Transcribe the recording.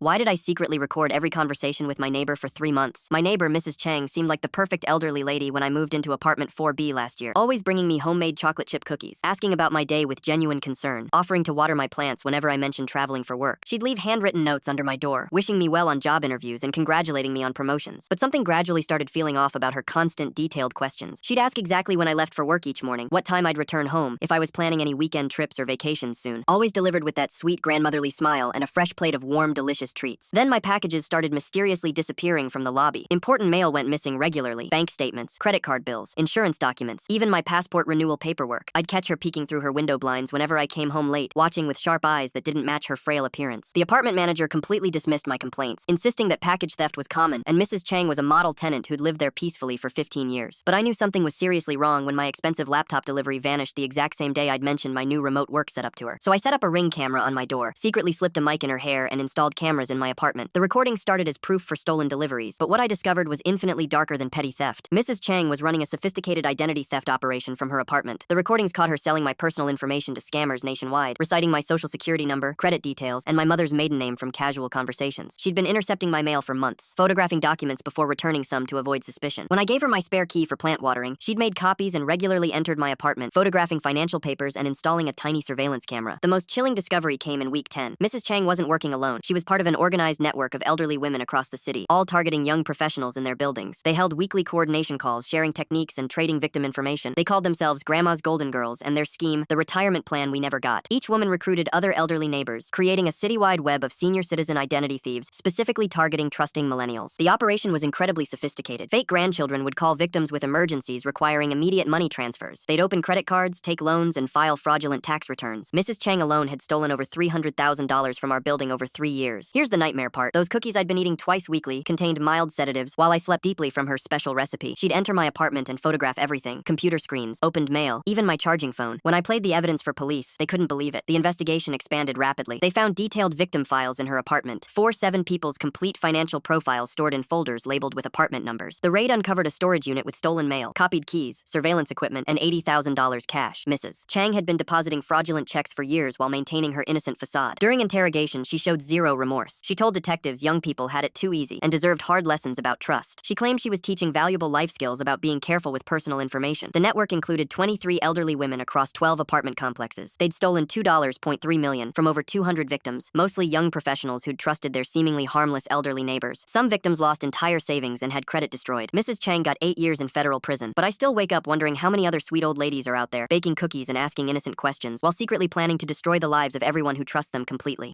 Why did I secretly record every conversation with my neighbor for 3 months? My neighbor, Mrs. Chang, seemed like the perfect elderly lady when I moved into apartment 4B last year, always bringing me homemade chocolate chip cookies, asking about my day with genuine concern, offering to water my plants whenever I mentioned traveling for work. She'd leave handwritten notes under my door, wishing me well on job interviews and congratulating me on promotions. But something gradually started feeling off about her constant, detailed questions. She'd ask exactly when I left for work each morning, what time I'd return home, if I was planning any weekend trips or vacations soon, always delivered with that sweet grandmotherly smile and a fresh plate of warm, delicious treats. Then my packages started mysteriously disappearing from the lobby. Important mail went missing regularly. Bank statements, credit card bills, insurance documents, even my passport renewal paperwork. I'd catch her peeking through her window blinds whenever I came home late, watching with sharp eyes that didn't match her frail appearance. The apartment manager completely dismissed my complaints, insisting that package theft was common, and Mrs. Chang was a model tenant who'd lived there peacefully for 15 years. But I knew something was seriously wrong when my expensive laptop delivery vanished the exact same day I'd mentioned my new remote work setup to her. So I set up a Ring camera on my door, secretly slipped a mic in her hair, and installed cameras in my apartment. The recording started as proof for stolen deliveries, but what I discovered was infinitely darker than petty theft. Mrs. Chang was running a sophisticated identity theft operation from her apartment. The recordings caught her selling my personal information to scammers nationwide, reciting my social security number, credit details, and my mother's maiden name from casual conversations. She'd been intercepting my mail for months, photographing documents before returning some to avoid suspicion. When I gave her my spare key for plant watering, she'd made copies and regularly entered my apartment, photographing financial papers and installing a tiny surveillance camera. The most chilling discovery came in week 10. Mrs. Chang wasn't working alone. She was part of an organized network of elderly women across the city, all targeting young professionals in their buildings. They held weekly coordination calls, sharing techniques and trading victim information. They called themselves Grandma's Golden Girls, and their scheme, the retirement plan we never got. Each woman recruited other elderly neighbors, creating a citywide web of senior citizen identity thieves, specifically targeting trusting millennials. The operation was incredibly sophisticated. Fake grandchildren would call victims with emergencies requiring immediate money transfers. They'd open credit cards, take loans, and file fraudulent tax returns. Mrs. Chang alone had stolen over $300,000 from our building over 3 years. Here's the nightmare part. Those cookies I'd been eating twice weekly contained mild sedatives while I slept deeply from her special recipe. She'd enter my apartment and photograph everything: computer screens, opened mail, even my charging phone. When I played the evidence for police, they couldn't believe it. The investigation expanded rapidly. They found detailed victim files in her apartment. 7 people's complete financial profiles stored in folders labeled with apartment numbers. The raid uncovered a storage unit with stolen mail, copied keys, surveillance equipment, and $80,000 cash. Mrs. Chang had been depositing fraudulent checks for years while maintaining her innocent facade. During interrogation, she showed zero remorse. She told detectives young people had it too easy and deserved hard lessons about trust. She claimed she was teaching valuable life skills about being careful with personal information. The network included 23 elderly women across 12 apartment complexes. They'd stolen $2.3 million from over 200 victims, mostly young professionals who'd trusted their seemingly harmless elderly neighbors. Some victims lost entire savings and had credit destroyed. Mrs. Chang got 8 years in federal prison, but I still wake up wondering how many other sweet old ladies are out there baking cookies and asking innocent questions while secretly planning to destroy the lives of everyone who trusts them completely.